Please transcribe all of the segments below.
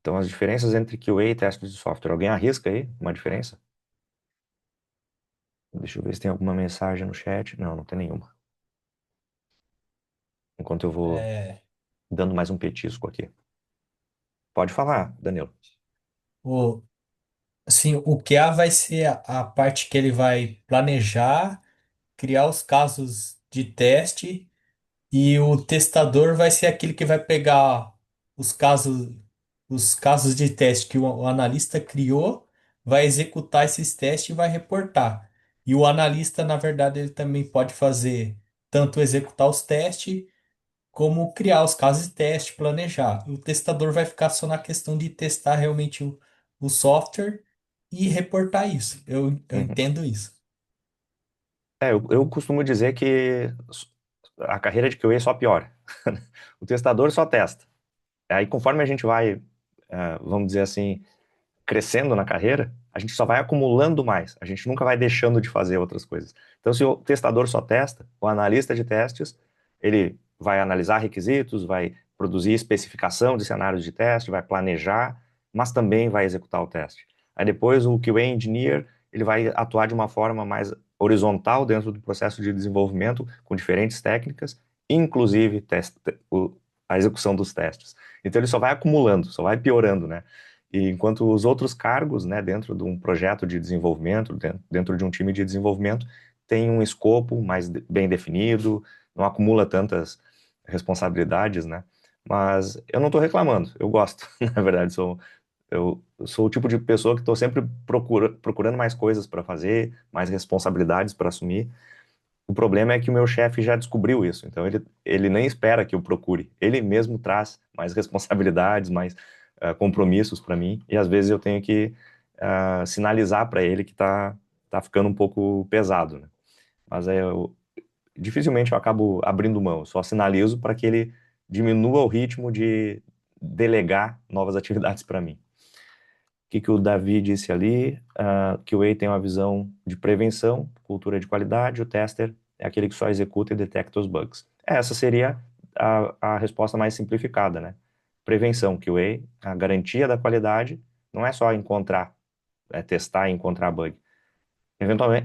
Então, as diferenças entre QA e testes de software. Alguém arrisca aí uma diferença? Deixa eu ver se tem alguma mensagem no chat. Não, não tem nenhuma. Enquanto eu vou É, dando mais um petisco aqui. Pode falar, Danilo. o, assim, o QA vai ser a parte que ele vai planejar, criar os casos de teste, e o testador vai ser aquele que vai pegar os casos, os casos de teste que o analista criou, vai executar esses testes e vai reportar. E o analista, na verdade, ele também pode fazer tanto executar os testes, como criar os casos de teste, planejar. O testador vai ficar só na questão de testar realmente o software e reportar isso. Eu Uhum. entendo isso. Eu costumo dizer que a carreira de QA só piora. O testador só testa. Aí, conforme a gente vai, vamos dizer assim, crescendo na carreira, a gente só vai acumulando mais. A gente nunca vai deixando de fazer outras coisas. Então, se o testador só testa, o analista de testes, ele vai analisar requisitos, vai produzir especificação de cenários de teste, vai planejar, mas também vai executar o teste. Aí depois o QA engineer, ele vai atuar de uma forma mais horizontal dentro do processo de desenvolvimento, com diferentes técnicas, inclusive a execução dos testes. Então ele só vai acumulando, só vai piorando, né? E enquanto os outros cargos, né, dentro de um projeto de desenvolvimento, dentro de um time de desenvolvimento, tem um escopo mais bem definido, não acumula tantas responsabilidades, né? Mas eu não estou reclamando, eu gosto, na verdade, eu sou o tipo de pessoa que estou sempre procurando mais coisas para fazer, mais responsabilidades para assumir. O problema é que o meu chefe já descobriu isso, então ele nem espera que eu procure. Ele mesmo traz mais responsabilidades, mais compromissos para mim, e às vezes eu tenho que sinalizar para ele que tá ficando um pouco pesado, né? Mas dificilmente eu acabo abrindo mão, só sinalizo para que ele diminua o ritmo de delegar novas atividades para mim. O que que o Davi disse ali? Que o QA tem uma visão de prevenção, cultura de qualidade, o tester é aquele que só executa e detecta os bugs. Essa seria a resposta mais simplificada, né? Prevenção, QA, a garantia da qualidade, não é só encontrar, testar e encontrar bug.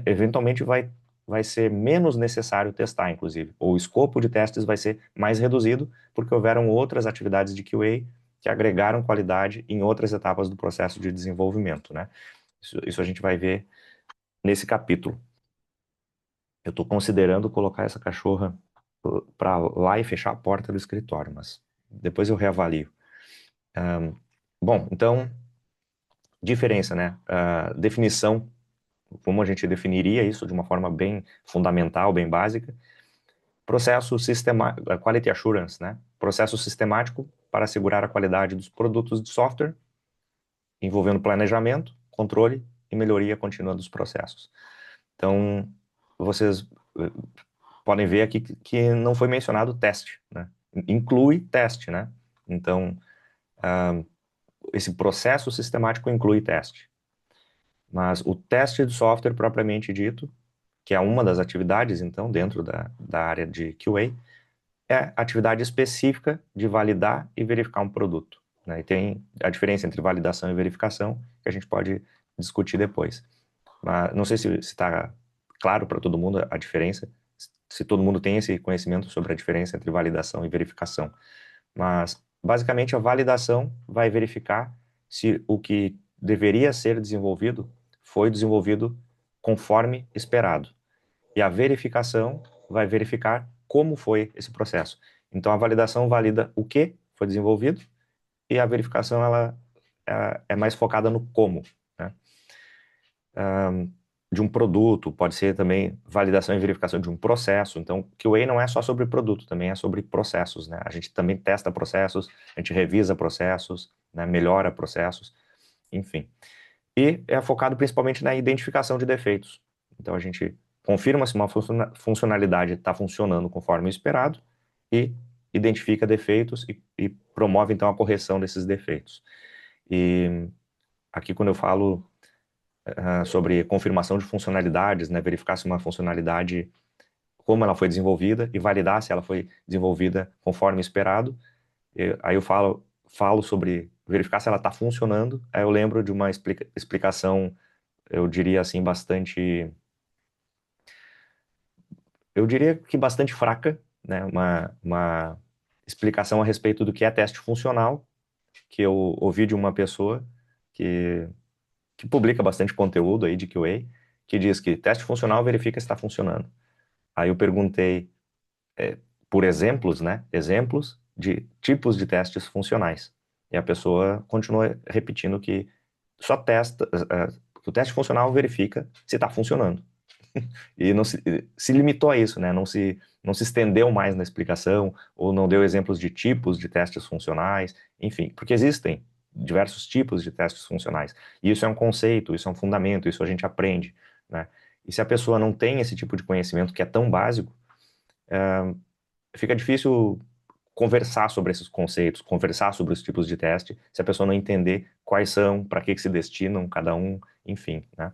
Eventualmente vai ser menos necessário testar, inclusive. Ou o escopo de testes vai ser mais reduzido, porque houveram outras atividades de QA que agregaram qualidade em outras etapas do processo de desenvolvimento, né? Isso a gente vai ver nesse capítulo. Eu estou considerando colocar essa cachorra para lá e fechar a porta do escritório, mas depois eu reavalio. Bom, então, diferença, né? Definição, como a gente definiria isso de uma forma bem fundamental, bem básica. Processo sistemático, quality assurance, né? Processo sistemático para assegurar a qualidade dos produtos de software, envolvendo planejamento, controle e melhoria contínua dos processos. Então, vocês podem ver aqui que não foi mencionado teste, né? Inclui teste, né? Então, esse processo sistemático inclui teste. Mas o teste de software propriamente dito, que é uma das atividades, então, dentro da área de QA, é atividade específica de validar e verificar um produto, né? E tem a diferença entre validação e verificação, que a gente pode discutir depois. Mas não sei se está claro para todo mundo a diferença, se todo mundo tem esse conhecimento sobre a diferença entre validação e verificação. Mas, basicamente, a validação vai verificar se o que deveria ser desenvolvido foi desenvolvido conforme esperado. E a verificação vai verificar como foi esse processo. Então, a validação valida o que foi desenvolvido e a verificação ela é mais focada no como, né? De um produto, pode ser também validação e verificação de um processo. Então, QA não é só sobre produto, também é sobre processos, né? A gente também testa processos, a gente revisa processos, né? Melhora processos, enfim. E é focado principalmente na identificação de defeitos. Então, a gente confirma se uma funcionalidade está funcionando conforme esperado e identifica defeitos e promove, então, a correção desses defeitos. E aqui, quando eu falo sobre confirmação de funcionalidades, né, verificar se uma funcionalidade, como ela foi desenvolvida e validar se ela foi desenvolvida conforme esperado, aí eu falo sobre verificar se ela está funcionando. Aí eu lembro de uma explicação, eu diria assim, eu diria que bastante fraca, né? Uma explicação a respeito do que é teste funcional, que eu ouvi de uma pessoa que, que publica bastante conteúdo aí de QA, que diz que teste funcional verifica se está funcionando. Aí eu perguntei, por exemplos, né? Exemplos de tipos de testes funcionais. E a pessoa continua repetindo que só testa, que o teste funcional verifica se está funcionando. E não se limitou a isso, né? Não se estendeu mais na explicação, ou não deu exemplos de tipos de testes funcionais, enfim, porque existem diversos tipos de testes funcionais. E isso é um conceito, isso é um fundamento, isso a gente aprende, né? E se a pessoa não tem esse tipo de conhecimento que é tão básico, fica difícil conversar sobre esses conceitos, conversar sobre os tipos de teste, se a pessoa não entender quais são, para que se destinam cada um, enfim, né?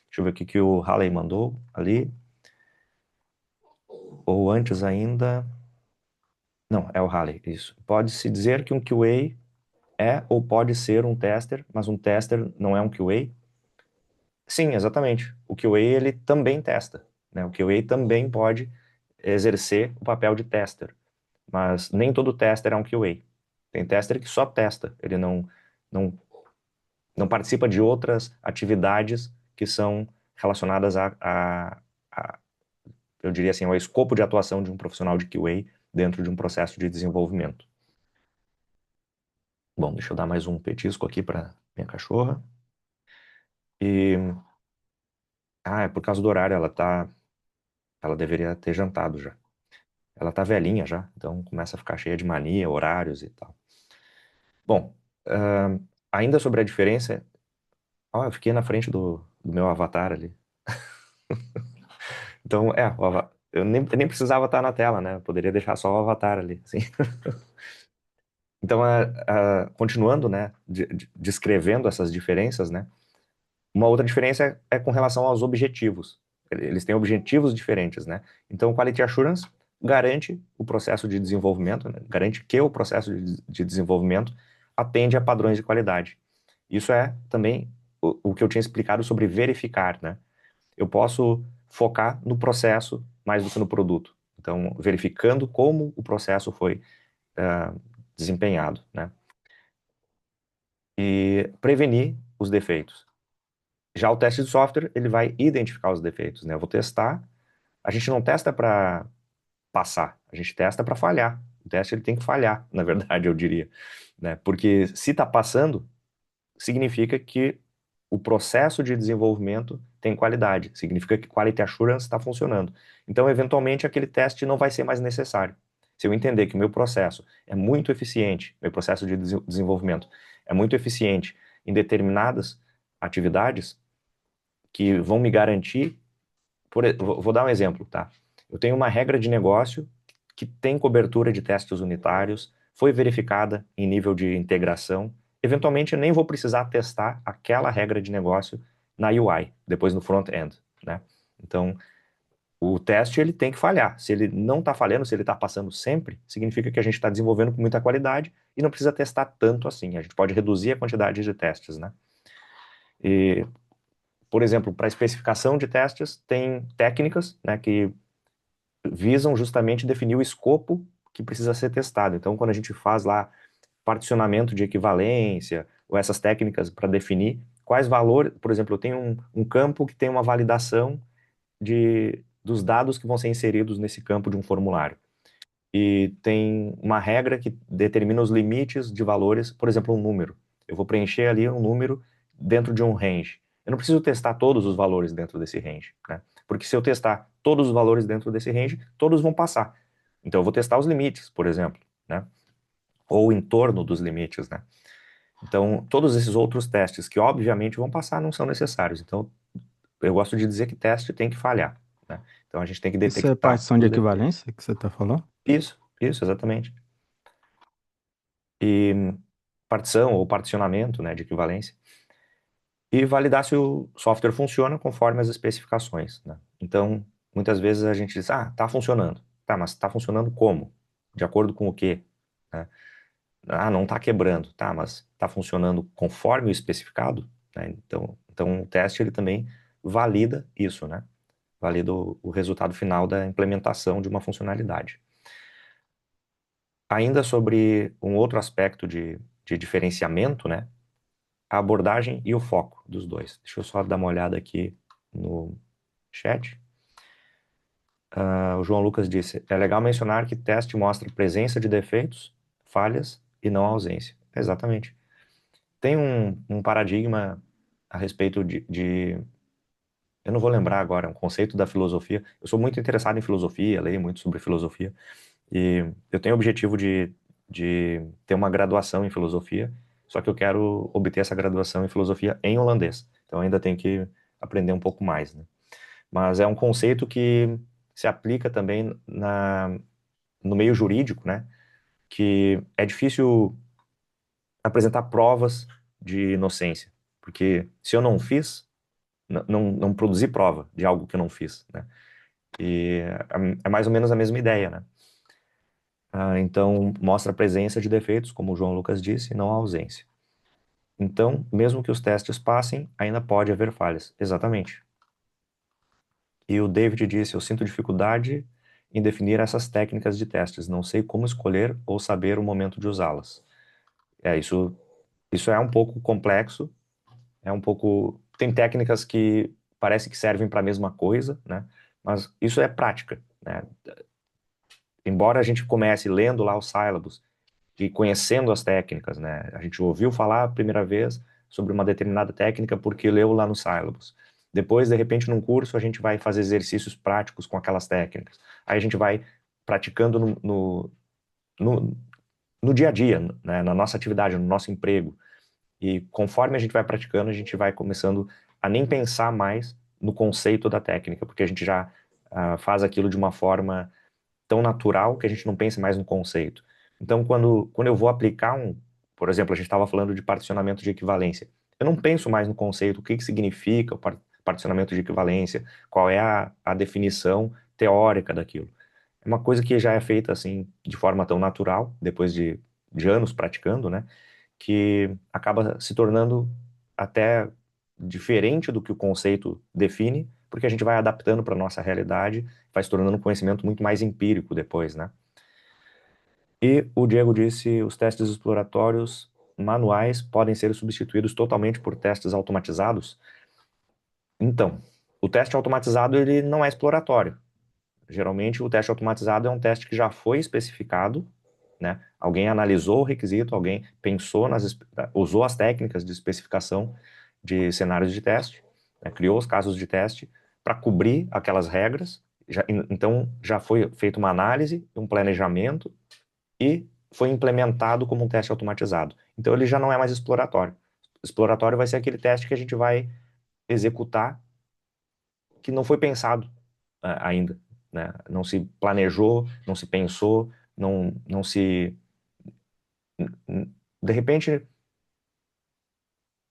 Deixa eu ver o que que o Halley mandou ali. Ou antes ainda. Não, é o Halley, isso. Pode-se dizer que um QA é ou pode ser um tester, mas um tester não é um QA? Sim, exatamente. O QA ele também testa, né? O QA também pode exercer o papel de tester, mas nem todo tester é um QA. Tem tester que só testa, ele não, não participa de outras atividades que são relacionadas a, eu diria assim, ao escopo de atuação de um profissional de QA dentro de um processo de desenvolvimento. Bom, deixa eu dar mais um petisco aqui para minha cachorra. E, é por causa do horário, ela deveria ter jantado já. Ela tá velhinha já, então começa a ficar cheia de mania, horários e tal. Bom, ainda sobre a diferença, ó, eu fiquei na frente do meu avatar ali. Então, eu nem precisava estar na tela, né? Eu poderia deixar só o avatar ali, assim. Então, continuando, né, descrevendo essas diferenças, né? Uma outra diferença é com relação aos objetivos. Eles têm objetivos diferentes, né? Então, o Quality Assurance garante o processo de desenvolvimento, né? Garante que o processo de desenvolvimento atende a padrões de qualidade. Isso é também o que eu tinha explicado sobre verificar, né? Eu posso focar no processo mais do que no produto. Então, verificando como o processo foi desempenhado, né? E prevenir os defeitos. Já o teste de software, ele vai identificar os defeitos, né? Eu vou testar. A gente não testa para passar, a gente testa para falhar. O teste ele tem que falhar, na verdade, eu diria, né? Porque se está passando, significa que o processo de desenvolvimento tem qualidade, significa que quality assurance está funcionando. Então, eventualmente, aquele teste não vai ser mais necessário. Se eu entender que o meu processo é muito eficiente, meu processo de desenvolvimento é muito eficiente em determinadas atividades que vão me garantir, vou dar um exemplo, tá? Eu tenho uma regra de negócio que tem cobertura de testes unitários, foi verificada em nível de integração. Eventualmente, eu nem vou precisar testar aquela regra de negócio na UI, depois no front-end, né? Então, o teste ele tem que falhar. Se ele não está falhando, se ele está passando sempre, significa que a gente está desenvolvendo com muita qualidade e não precisa testar tanto assim. A gente pode reduzir a quantidade de testes, né? E, por exemplo, para especificação de testes, tem técnicas, né, que visam justamente definir o escopo que precisa ser testado. Então, quando a gente faz lá particionamento de equivalência, ou essas técnicas para definir quais valores, por exemplo, eu tenho um campo que tem uma validação dos dados que vão ser inseridos nesse campo de um formulário. E tem uma regra que determina os limites de valores, por exemplo, um número. Eu vou preencher ali um número dentro de um range. Eu não preciso testar todos os valores dentro desse range, né? Porque se eu testar todos os valores dentro desse range, todos vão passar. Então eu vou testar os limites, por exemplo, né? Ou em torno dos limites, né? Então, todos esses outros testes que obviamente vão passar não são necessários. Então, eu gosto de dizer que teste tem que falhar, né? Então a gente tem que Isso é detectar partição de os defeitos. equivalência que você está falando? Isso, exatamente. E partição ou particionamento, né, de equivalência, e validar se o software funciona conforme as especificações, né? Então, muitas vezes a gente diz, tá funcionando. Tá, mas tá funcionando como? De acordo com o quê? Né? Ah, não está quebrando, tá, mas está funcionando conforme o especificado, né? Então o teste ele também valida isso, né? Valida o resultado final da implementação de uma funcionalidade. Ainda sobre um outro aspecto de diferenciamento, né? A abordagem e o foco dos dois. Deixa eu só dar uma olhada aqui no chat. O João Lucas disse: é legal mencionar que teste mostra presença de defeitos, falhas e não ausência. Exatamente. Tem um paradigma a respeito eu não vou lembrar agora, um conceito da filosofia. Eu sou muito interessado em filosofia, leio muito sobre filosofia, e eu tenho o objetivo de ter uma graduação em filosofia, só que eu quero obter essa graduação em filosofia em holandês. Então ainda tenho que aprender um pouco mais, né? Mas é um conceito que se aplica também no meio jurídico, né? Que é difícil apresentar provas de inocência, porque se eu não fiz, não produzi prova de algo que eu não fiz, né? E é mais ou menos a mesma ideia, né? Então, mostra a presença de defeitos, como o João Lucas disse, e não a ausência. Então, mesmo que os testes passem, ainda pode haver falhas. Exatamente. E o David disse: eu sinto dificuldade em definir essas técnicas de testes, não sei como escolher ou saber o momento de usá-las. Isso é um pouco complexo, é um pouco. Tem técnicas que parece que servem para a mesma coisa, né? Mas isso é prática, né? Embora a gente comece lendo lá os sílabos e conhecendo as técnicas, né? A gente ouviu falar a primeira vez sobre uma determinada técnica porque leu lá nos sílabos. Depois, de repente, num curso, a gente vai fazer exercícios práticos com aquelas técnicas. Aí a gente vai praticando no, no dia a dia, né? Na nossa atividade, no nosso emprego. E conforme a gente vai praticando, a gente vai começando a nem pensar mais no conceito da técnica, porque a gente já faz aquilo de uma forma tão natural que a gente não pensa mais no conceito. Então, quando eu vou aplicar por exemplo, a gente estava falando de particionamento de equivalência. Eu não penso mais no conceito, o que que significa o particionamento de equivalência, qual é a definição teórica daquilo. É uma coisa que já é feita assim de forma tão natural, depois de anos praticando, né? Que acaba se tornando até diferente do que o conceito define, porque a gente vai adaptando para a nossa realidade, vai se tornando um conhecimento muito mais empírico depois, né? E o Diego disse, os testes exploratórios manuais podem ser substituídos totalmente por testes automatizados? Então, o teste automatizado ele não é exploratório. Geralmente, o teste automatizado é um teste que já foi especificado, né? Alguém analisou o requisito, alguém pensou usou as técnicas de especificação de cenários de teste, né? Criou os casos de teste para cobrir aquelas regras. Então, já foi feita uma análise, um planejamento e foi implementado como um teste automatizado. Então, ele já não é mais exploratório. Exploratório vai ser aquele teste que a gente vai executar que não foi pensado ainda, né? Não se planejou, não se pensou, não se. De repente,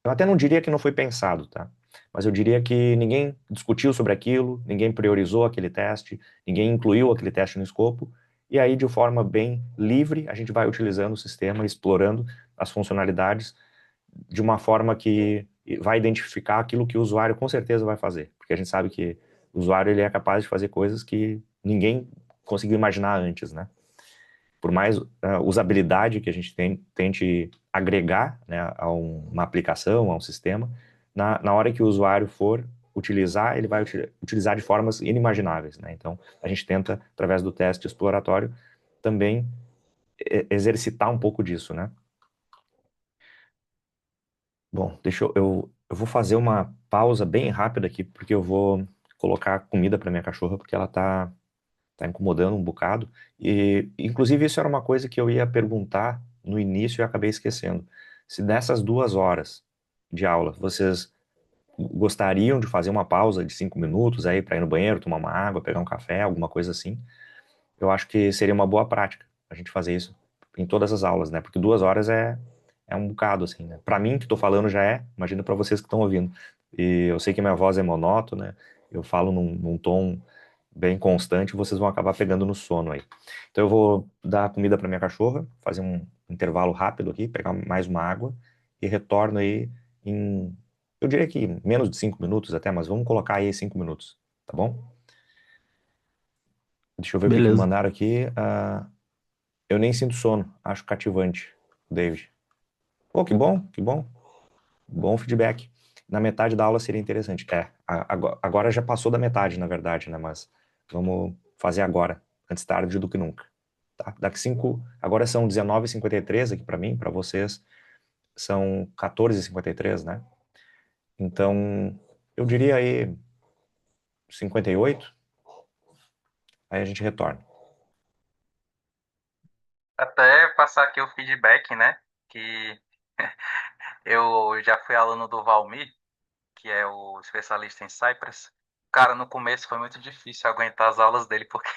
eu até não diria que não foi pensado, tá? Mas eu diria que ninguém discutiu sobre aquilo, ninguém priorizou aquele teste, ninguém incluiu aquele teste no escopo, e aí, de forma bem livre, a gente vai utilizando o sistema, explorando as funcionalidades de uma forma que vai identificar aquilo que o usuário com certeza vai fazer, porque a gente sabe que o usuário ele é capaz de fazer coisas que ninguém conseguiu imaginar antes, né? Por mais usabilidade que a gente tente agregar, né, uma aplicação, a um sistema, na hora que o usuário for utilizar, ele vai utilizar de formas inimagináveis, né? Então, a gente tenta, através do teste exploratório, também exercitar um pouco disso, né? Bom, eu vou fazer uma pausa bem rápida aqui, porque eu vou colocar comida para minha cachorra, porque ela tá incomodando um bocado. E, inclusive, isso era uma coisa que eu ia perguntar no início e acabei esquecendo. Se nessas 2 horas de aula, vocês gostariam de fazer uma pausa de 5 minutos aí para ir no banheiro, tomar uma água, pegar um café, alguma coisa assim, eu acho que seria uma boa prática a gente fazer isso em todas as aulas, né? Porque 2 horas é um bocado, assim, né? Pra mim que tô falando já é, imagina pra vocês que estão ouvindo. E eu sei que minha voz é monótona, né? Eu falo num tom bem constante, vocês vão acabar pegando no sono aí. Então eu vou dar comida pra minha cachorra, fazer um intervalo rápido aqui, pegar mais uma água e retorno aí em, eu diria que menos de 5 minutos até, mas vamos colocar aí 5 minutos, tá bom? Deixa eu ver o que que me Beleza. mandaram aqui. Eu nem sinto sono, acho cativante, David. Pô, que bom, que bom. Bom feedback. Na metade da aula seria interessante. Agora já passou da metade, na verdade, né? Mas vamos fazer agora, antes tarde do que nunca. Tá? Daqui 5, agora são 19h53 aqui para mim, para vocês são 14h53, né? Então, eu diria aí 58, aí a gente retorna. Até passar aqui o feedback, né? Que eu já fui aluno do Valmir, que é o especialista em Cypress. Cara, no começo foi muito difícil aguentar as aulas dele, porque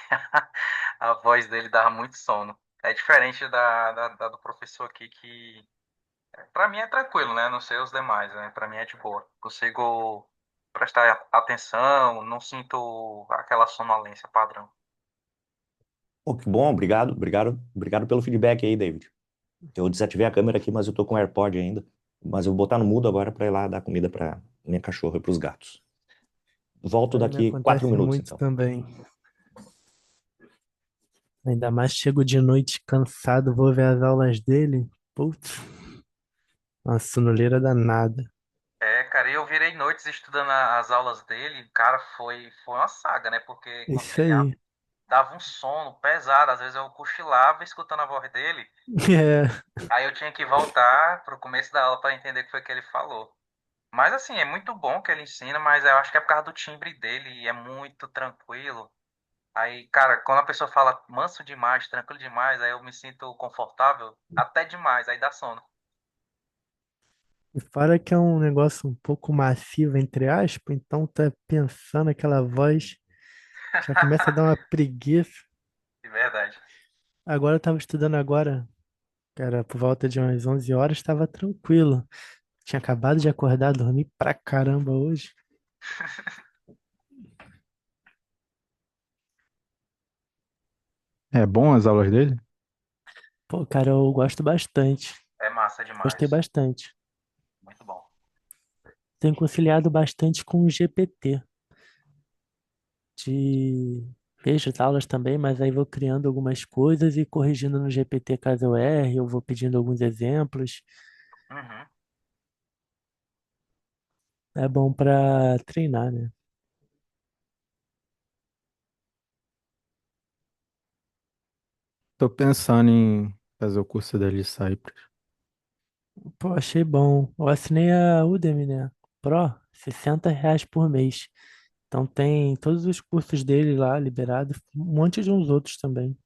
a voz dele dava muito sono. É diferente da do professor aqui, que pra mim é tranquilo, né? Não sei os demais, né? Pra mim é de boa. Consigo prestar atenção, não sinto aquela sonolência padrão. Pô, que bom, obrigado, obrigado, obrigado pelo feedback aí, David. Eu desativei a câmera aqui, mas eu tô com o AirPod ainda. Mas eu vou botar no mudo agora para ir lá dar comida para minha cachorra e para os gatos. Volto Aí me daqui 4 minutos, acontece muito então. também. Ainda mais chego de noite cansado, vou ver as aulas dele. Putz, uma sonoleira danada. É, cara, e eu virei noites estudando as aulas dele. Cara, foi uma saga, né? Porque Isso ele aí. dava um sono pesado. Às vezes eu cochilava escutando a voz dele. É, Aí eu tinha que voltar pro começo da aula para entender o que foi que ele falou. Mas assim, é muito bom que ele ensina, mas eu acho que é por causa do timbre dele, e é muito tranquilo. Aí, cara, quando a pessoa fala manso demais, tranquilo demais, aí eu me sinto confortável até demais, aí dá sono. e fora que é um negócio um pouco massivo, entre aspas, então tá pensando aquela voz, já começa a dar uma preguiça. De verdade. Agora eu tava estudando agora, cara, por volta de umas 11 horas, estava tranquilo. Tinha acabado de acordar, dormi pra caramba hoje. É bom as aulas dele? Pô, cara, eu gosto bastante. É massa Gostei demais. bastante. Muito bom. Tenho conciliado bastante com o GPT. De Vejo as aulas também, mas aí vou criando algumas coisas e corrigindo no GPT caso eu erre, eu vou pedindo alguns exemplos. Uhum. É bom pra treinar, né? Tô pensando em fazer o curso dele de Cypress. Pô, achei bom. Eu assinei a Udemy, né? Pro, R$ 60 por mês. Então tem todos os cursos dele lá liberados, um monte de uns outros também.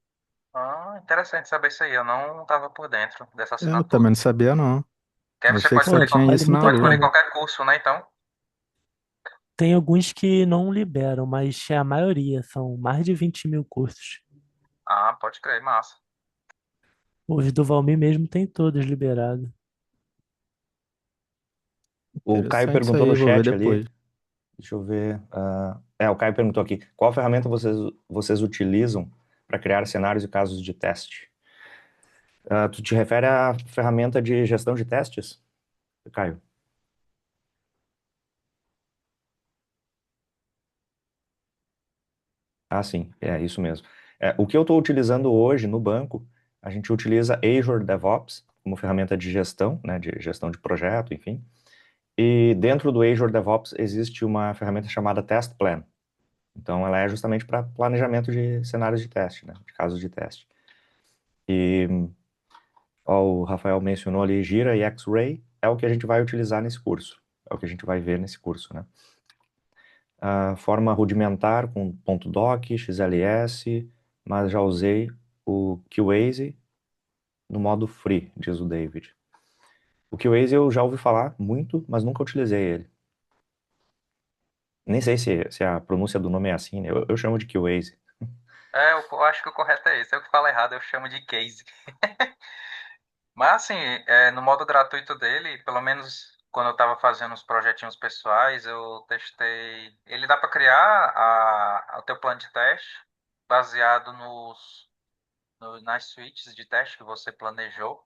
Ah, interessante saber isso aí. Eu não estava por dentro dessa Eu assinatura. também não sabia, não. Que aí Eu você achei que pode só Pô, escolher tinha vale isso muito na a pode escolher Udemy. pena. qualquer curso, né? Então. Tem alguns que não liberam, mas é a maioria, são mais de 20 mil cursos. Ah, pode crer, massa. Os do Valmir mesmo tem todos liberados. O Caio Interessante isso perguntou aí, no vou ver chat ali, depois. deixa eu ver. O Caio perguntou aqui, qual ferramenta vocês utilizam para criar cenários e casos de teste? Tu te refere à ferramenta de gestão de testes, Caio? Ah, sim, é isso mesmo. O que eu estou utilizando hoje no banco, a gente utiliza Azure DevOps como ferramenta de gestão, né, de gestão de projeto, enfim. E dentro do Azure DevOps existe uma ferramenta chamada Test Plan. Então, ela é justamente para planejamento de cenários de teste, né, de casos de teste. E ó, o Rafael mencionou ali Gira e X-Ray, é o que a gente vai utilizar nesse curso, é o que a gente vai ver nesse curso, né. A forma rudimentar com .doc, XLS, mas já usei o QASY no modo free, diz o David. O QASY eu já ouvi falar muito, mas nunca utilizei ele. Nem sei se a pronúncia do nome é assim, né? Eu chamo de QASY. É, eu acho que o correto é esse. Eu que falo errado, eu chamo de case. Mas assim, no modo gratuito dele, pelo menos quando eu estava fazendo os projetinhos pessoais, eu testei. Ele dá para criar o teu plano de teste baseado nas suítes de teste que você planejou.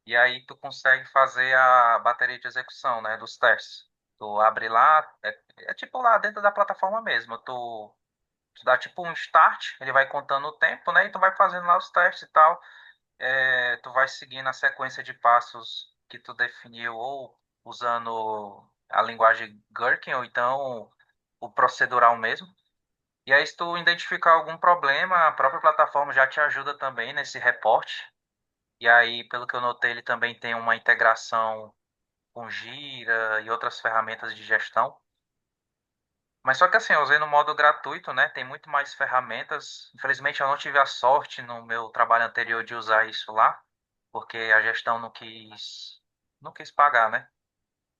e aí tu consegue fazer a bateria de execução, né, dos testes. Tu abre lá, é tipo lá dentro da plataforma mesmo. Tu dá tipo um start, ele vai contando o tempo, né, e tu vai fazendo lá os testes e tal. Tu vai seguindo a sequência de passos que tu definiu ou usando a linguagem Gherkin ou então o procedural mesmo. E aí, se tu identificar algum problema, a própria plataforma já te ajuda também nesse reporte. E aí, pelo que eu notei, ele também tem uma integração com Gira e outras ferramentas de gestão. Mas só que assim, eu usei no modo gratuito, né? Tem muito mais ferramentas. Infelizmente, eu não tive a sorte no meu trabalho anterior de usar isso lá, porque a gestão não quis pagar, né?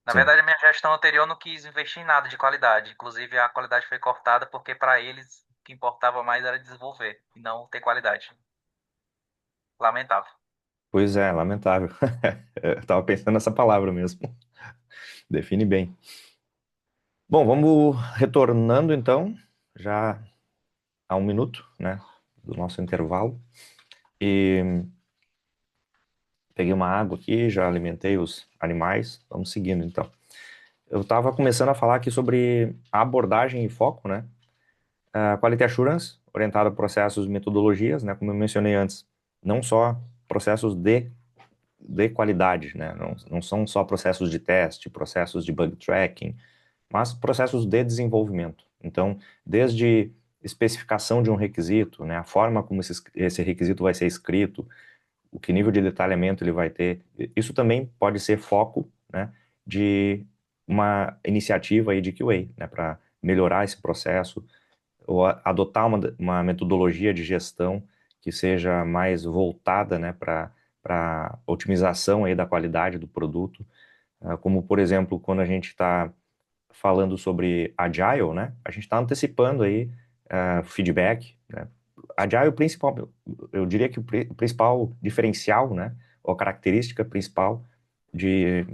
Na Sim. verdade, a minha gestão anterior não quis investir em nada de qualidade. Inclusive, a qualidade foi cortada porque para eles o que importava mais era desenvolver e não ter qualidade. Lamentável. Pois é, lamentável. Eu tava pensando nessa palavra mesmo. Define bem. Bom, vamos retornando então, já há 1 minuto, né, do nosso intervalo. E peguei uma água aqui, já alimentei os animais. Vamos seguindo então. Eu estava começando a falar aqui sobre a abordagem e foco, né? A Quality Assurance, orientada a processos e metodologias, né? Como eu mencionei antes, não só processos de qualidade, né? Não são só processos de teste, processos de bug tracking, mas processos de desenvolvimento. Então, desde especificação de um requisito, né? A forma como esse requisito vai ser escrito, o que nível de detalhamento ele vai ter, isso também pode ser foco, né? De uma iniciativa aí de QA, né? Para melhorar esse processo, ou adotar uma metodologia de gestão que seja mais voltada, né, para otimização aí da qualidade do produto, como por exemplo quando a gente está falando sobre Agile, né, a gente está antecipando aí feedback, né. Agile principal, eu diria que o principal diferencial, né, ou característica principal de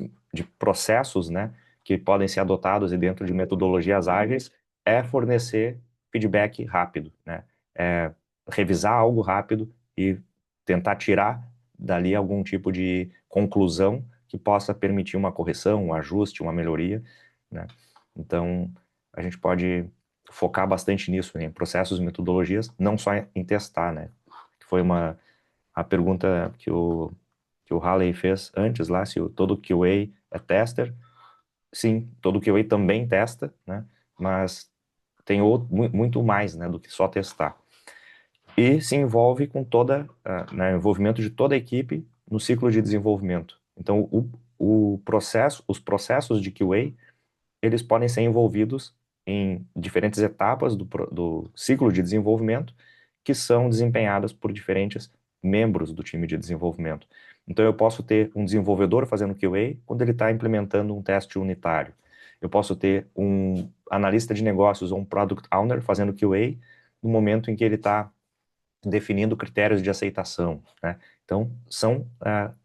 processos, né, que podem ser adotados dentro de metodologias ágeis é fornecer feedback rápido, né, é revisar algo rápido e tentar tirar dali algum tipo de conclusão que possa permitir uma correção, um ajuste, uma melhoria, né. Então, a gente pode focar bastante nisso, né, em processos e metodologias, não só em testar, né? Foi a pergunta que o Halley fez antes lá, se todo QA é tester. Sim, todo QA também testa, né? Mas tem muito mais, né, do que só testar. E se envolve com né, envolvimento de toda a equipe no ciclo de desenvolvimento. Então, os processos de QA eles podem ser envolvidos em diferentes etapas do ciclo de desenvolvimento que são desempenhadas por diferentes membros do time de desenvolvimento. Então, eu posso ter um desenvolvedor fazendo QA quando ele está implementando um teste unitário. Eu posso ter um analista de negócios ou um product owner fazendo QA no momento em que ele está definindo critérios de aceitação, né? Então, são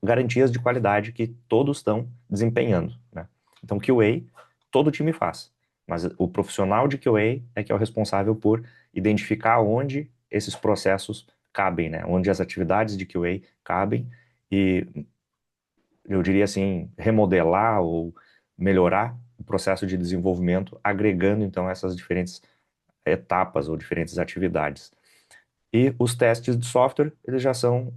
garantias de qualidade que todos estão desempenhando, né? Então, QA, todo time faz, mas o profissional de QA é que é o responsável por identificar onde esses processos cabem, né? Onde as atividades de QA cabem e, eu diria assim, remodelar ou melhorar o processo de desenvolvimento, agregando, então, essas diferentes etapas ou diferentes atividades. E os testes de software, eles já são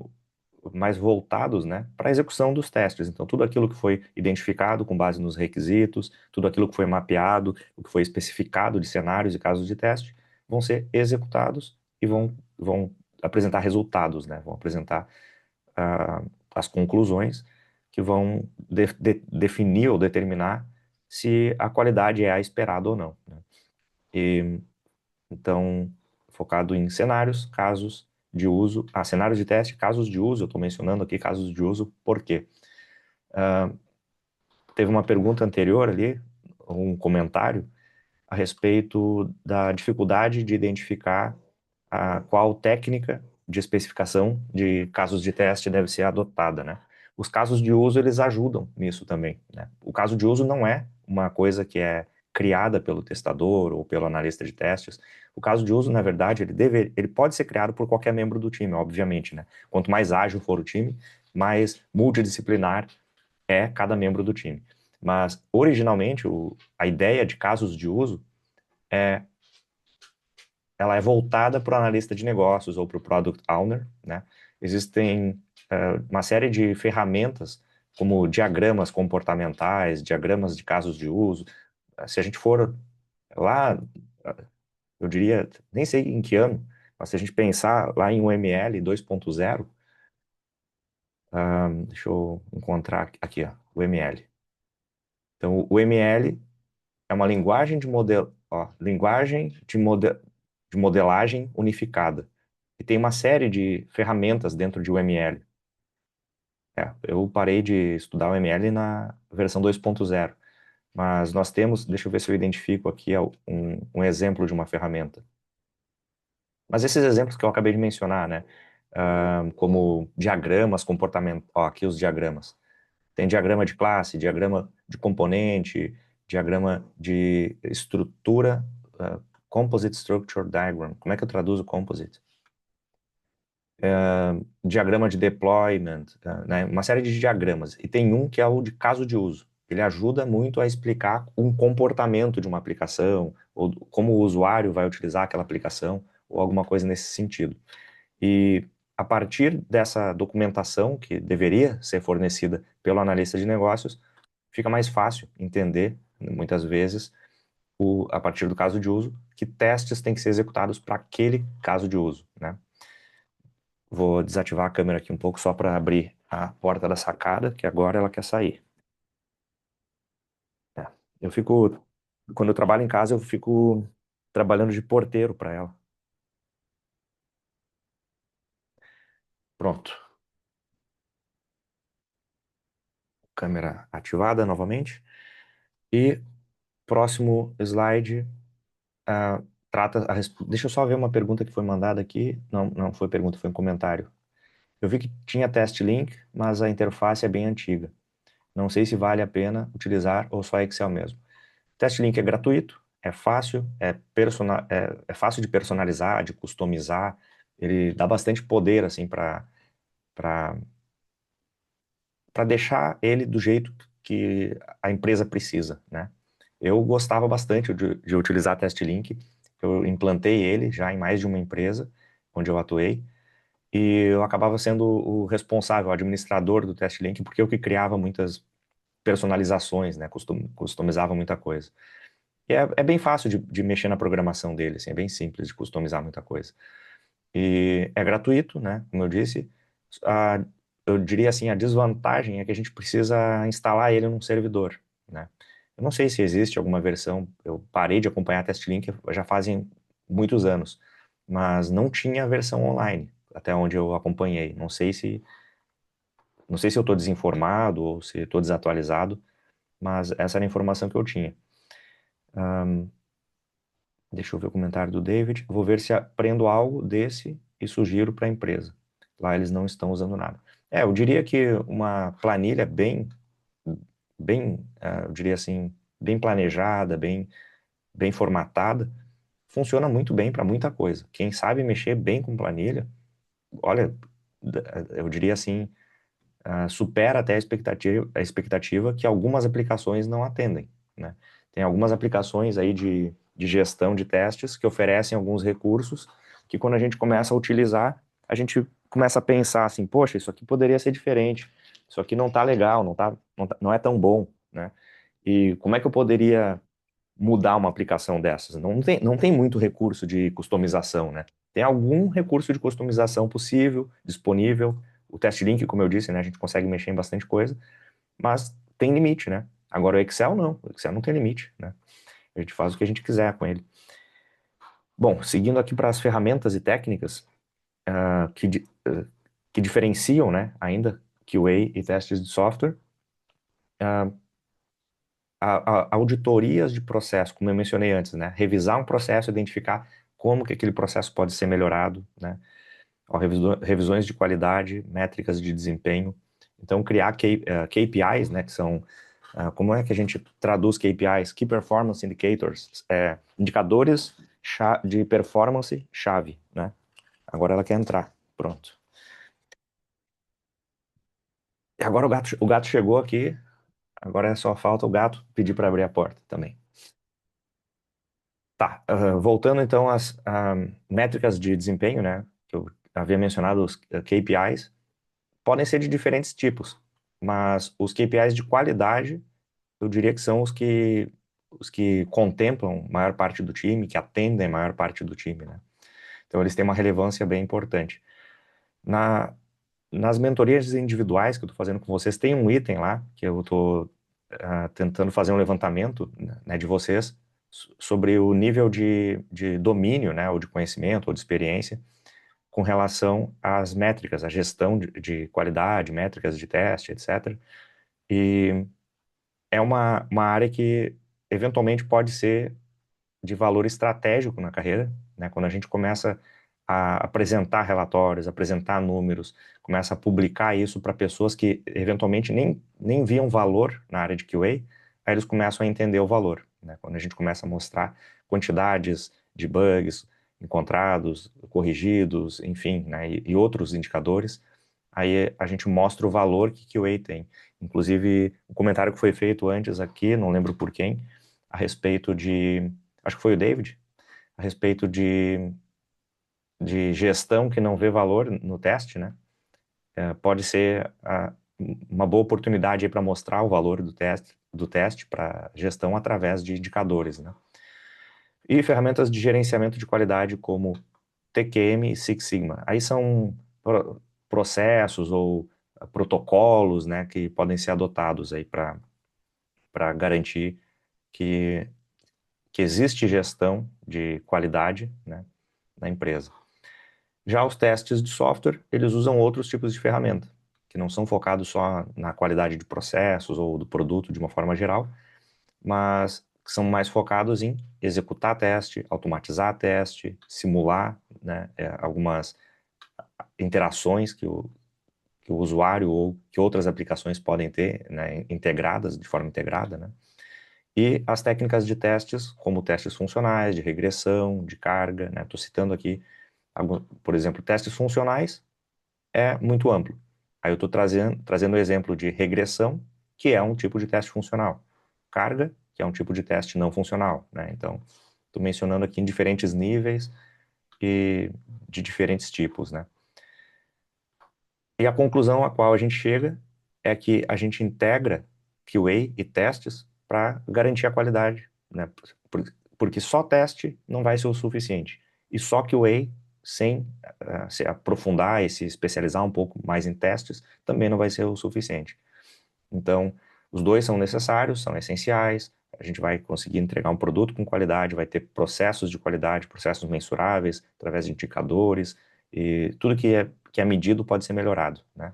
mais voltados, né, para a execução dos testes. Então, tudo aquilo que foi identificado com base nos requisitos, tudo aquilo que foi mapeado, o que foi especificado de cenários e casos de teste, vão ser executados e vão apresentar resultados, né, vão apresentar as conclusões que vão definir ou determinar se a qualidade é a esperada ou não, né? E então, focado em cenários, casos de uso, cenários de teste, casos de uso, eu estou mencionando aqui casos de uso, por quê? Teve uma pergunta anterior ali, um comentário, a respeito da dificuldade de identificar qual técnica de especificação de casos de teste deve ser adotada, né? Os casos de uso, eles ajudam nisso também, né? O caso de uso não é uma coisa que é criada pelo testador ou pelo analista de testes. O caso de uso, na verdade, ele pode ser criado por qualquer membro do time, obviamente, né? Quanto mais ágil for o time, mais multidisciplinar é cada membro do time. Mas, originalmente, a ideia de casos de uso ela é voltada para o analista de negócios ou para o product owner, né? Existem uma série de ferramentas, como diagramas comportamentais, diagramas de casos de uso. Se a gente for lá, eu diria, nem sei em que ano, mas se a gente pensar lá em UML 2.0, deixa eu encontrar aqui, ó, o ML. Então, o ML é uma linguagem linguagem de modelagem unificada. E tem uma série de ferramentas dentro de UML. Eu parei de estudar o ML na versão 2.0, mas nós temos, deixa eu ver se eu identifico aqui um exemplo de uma ferramenta. Mas esses exemplos que eu acabei de mencionar, né, como diagramas, comportamento, aqui os diagramas. Tem diagrama de classe, diagrama de componente, diagrama de estrutura, Composite Structure Diagram. Como é que eu traduzo composite? Diagrama de deployment, né? Uma série de diagramas. E tem um que é o de caso de uso. Ele ajuda muito a explicar um comportamento de uma aplicação, ou como o usuário vai utilizar aquela aplicação, ou alguma coisa nesse sentido. E a partir dessa documentação, que deveria ser fornecida pelo analista de negócios, fica mais fácil entender, muitas vezes, a partir do caso de uso, que testes têm que ser executados para aquele caso de uso, né? Vou desativar a câmera aqui um pouco só para abrir a porta da sacada, que agora ela quer sair. Eu fico, quando eu trabalho em casa, eu fico trabalhando de porteiro para ela. Pronto. Câmera ativada novamente. E próximo slide trata Deixa eu só ver uma pergunta que foi mandada aqui. Não, não foi pergunta, foi um comentário. Eu vi que tinha test link, mas a interface é bem antiga. Não sei se vale a pena utilizar ou só Excel mesmo. Test link é gratuito, é fácil, é fácil de personalizar, de customizar. Ele dá bastante poder assim para deixar ele do jeito que a empresa precisa, né? Eu gostava bastante de utilizar Test Link. Eu implantei ele já em mais de uma empresa onde eu atuei e eu acabava sendo o responsável, o administrador do Test Link, porque eu que criava muitas personalizações, né? Customizava muita coisa. E é bem fácil de mexer na programação dele, assim, é bem simples de customizar muita coisa. E é gratuito, né? Como eu disse. A, eu diria assim, a desvantagem é que a gente precisa instalar ele num servidor, né? Eu não sei se existe alguma versão, eu parei de acompanhar a TestLink já fazem muitos anos, mas não tinha versão online, até onde eu acompanhei. Não sei se eu estou desinformado ou se estou desatualizado, mas essa era a informação que eu tinha. Deixa eu ver o comentário do David. Vou ver se aprendo algo desse e sugiro para a empresa. Lá eles não estão usando nada. Eu diria que uma planilha eu diria assim, bem planejada, bem formatada, funciona muito bem para muita coisa. Quem sabe mexer bem com planilha, olha, eu diria assim, supera até a expectativa que algumas aplicações não atendem, né? Tem algumas aplicações aí de gestão de testes que oferecem alguns recursos que quando a gente começa a utilizar, a gente começa a pensar assim, poxa, isso aqui poderia ser diferente, isso aqui não tá legal, não é tão bom, né? E como é que eu poderia mudar uma aplicação dessas? Não tem muito recurso de customização, né? Tem algum recurso de customização possível, disponível. O Test Link, como eu disse, né, a gente consegue mexer em bastante coisa, mas tem limite, né? Agora o Excel não, o Excel não tem limite, né? A gente faz o que a gente quiser com ele. Bom, seguindo aqui para as ferramentas e técnicas que diferenciam, né, ainda QA e testes de software, auditorias de processo, como eu mencionei antes, né? Revisar um processo, identificar como que aquele processo pode ser melhorado, né? Revisões de qualidade, métricas de desempenho. Então, criar KPIs, né? Que são Como é que a gente traduz KPIs? Key Performance Indicators, indicadores de performance chave, né? Agora ela quer entrar, pronto. E agora o gato chegou aqui, agora só falta o gato pedir para abrir a porta também. Tá, voltando então às métricas de desempenho, né? Que eu havia mencionado, os KPIs, podem ser de diferentes tipos, mas os KPIs de qualidade, eu diria que são os que contemplam a maior parte do time, que atendem a maior parte do time, né? Então eles têm uma relevância bem importante. Na, nas mentorias individuais que eu estou fazendo com vocês, tem um item lá que eu estou tentando fazer um levantamento, né, de vocês sobre o nível de domínio, né, ou de conhecimento, ou de experiência com relação às métricas, à gestão de qualidade, métricas de teste, etc. E é uma área que eventualmente pode ser de valor estratégico na carreira, né? Quando a gente começa a apresentar relatórios, apresentar números, começa a publicar isso para pessoas que eventualmente nem viam valor na área de QA, aí eles começam a entender o valor, né? Quando a gente começa a mostrar quantidades de bugs encontrados, corrigidos, enfim, né? E outros indicadores, aí a gente mostra o valor que QA tem. Inclusive, o comentário que foi feito antes aqui, não lembro por quem, a respeito de, acho que foi o David, a respeito de gestão que não vê valor no teste, né? Pode ser uma boa oportunidade para mostrar o valor do teste para gestão através de indicadores, né? E ferramentas de gerenciamento de qualidade como TQM e Six Sigma. Aí são processos ou protocolos, né, que podem ser adotados aí para garantir que, que existe gestão de qualidade, né, na empresa. Já os testes de software, eles usam outros tipos de ferramenta, que não são focados só na qualidade de processos ou do produto de uma forma geral, mas que são mais focados em executar teste, automatizar teste, simular, né, algumas interações que o usuário ou que outras aplicações podem ter, né, integradas, de forma integrada, né? E as técnicas de testes, como testes funcionais, de regressão, de carga, né? Estou citando aqui, por exemplo, testes funcionais é muito amplo. Aí eu estou trazendo o exemplo de regressão, que é um tipo de teste funcional. Carga, que é um tipo de teste não funcional, né? Então, estou mencionando aqui em diferentes níveis e de diferentes tipos, né? E a conclusão a qual a gente chega é que a gente integra QA e testes para garantir a qualidade, né? Porque só teste não vai ser o suficiente. E só QA, sem se aprofundar e se especializar um pouco mais em testes, também não vai ser o suficiente. Então, os dois são necessários, são essenciais. A gente vai conseguir entregar um produto com qualidade, vai ter processos de qualidade, processos mensuráveis, através de indicadores, e tudo que é medido pode ser melhorado, né?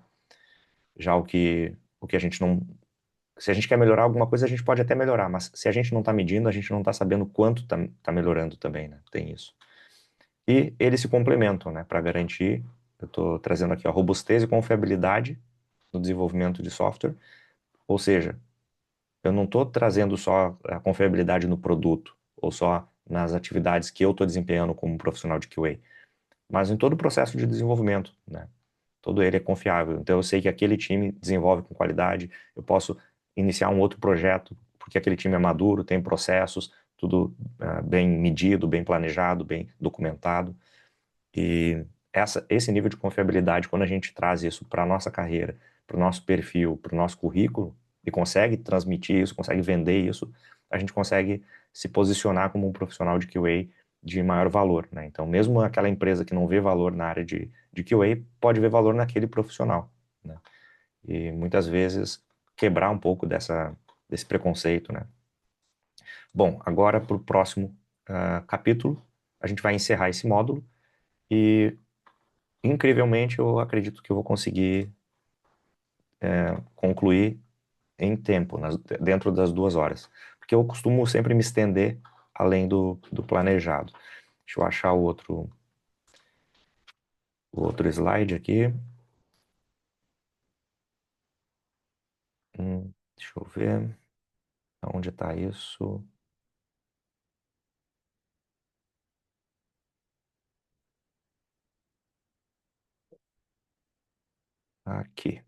Já o que a gente não. Se a gente quer melhorar alguma coisa, a gente pode até melhorar, mas se a gente não está medindo, a gente não está sabendo quanto está melhorando também, né? Tem isso. E eles se complementam, né? Para garantir, eu estou trazendo aqui a robustez e confiabilidade no desenvolvimento de software, ou seja, eu não estou trazendo só a confiabilidade no produto, ou só nas atividades que eu estou desempenhando como profissional de QA, mas em todo o processo de desenvolvimento, né? Todo ele é confiável. Então eu sei que aquele time desenvolve com qualidade, eu posso iniciar um outro projeto, porque aquele time é maduro, tem processos, tudo bem medido, bem planejado, bem documentado. E esse nível de confiabilidade, quando a gente traz isso para a nossa carreira, para o nosso perfil, para o nosso currículo, e consegue transmitir isso, consegue vender isso, a gente consegue se posicionar como um profissional de QA de maior valor, né? Então, mesmo aquela empresa que não vê valor na área de QA, pode ver valor naquele profissional, né? E muitas vezes quebrar um pouco desse preconceito, né? Bom, agora para o próximo capítulo, a gente vai encerrar esse módulo e incrivelmente, eu acredito que eu vou conseguir concluir em tempo, dentro das 2 horas. Porque eu costumo sempre me estender além do planejado. Deixa eu achar o outro slide aqui. Deixa eu ver. Onde está isso? Aqui.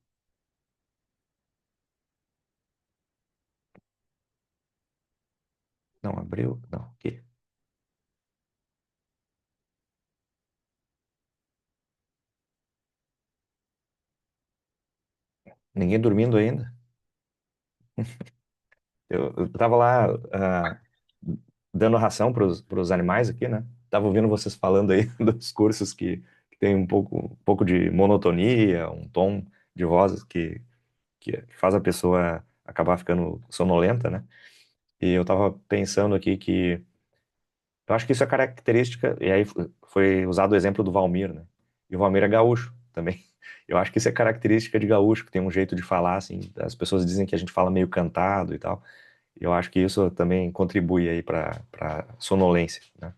Não abriu? Não, aqui. Ninguém dormindo ainda? Eu tava lá dando ração para os animais aqui, né? Tava ouvindo vocês falando aí dos cursos que tem um pouco de monotonia, um tom de voz que faz a pessoa acabar ficando sonolenta, né? E eu tava pensando aqui que eu acho que isso é característica, e aí foi usado o exemplo do Valmir, né? E o Valmir é gaúcho também. Eu acho que isso é característica de gaúcho, que tem um jeito de falar, assim, as pessoas dizem que a gente fala meio cantado e tal. Eu acho que isso também contribui aí para sonolência, né?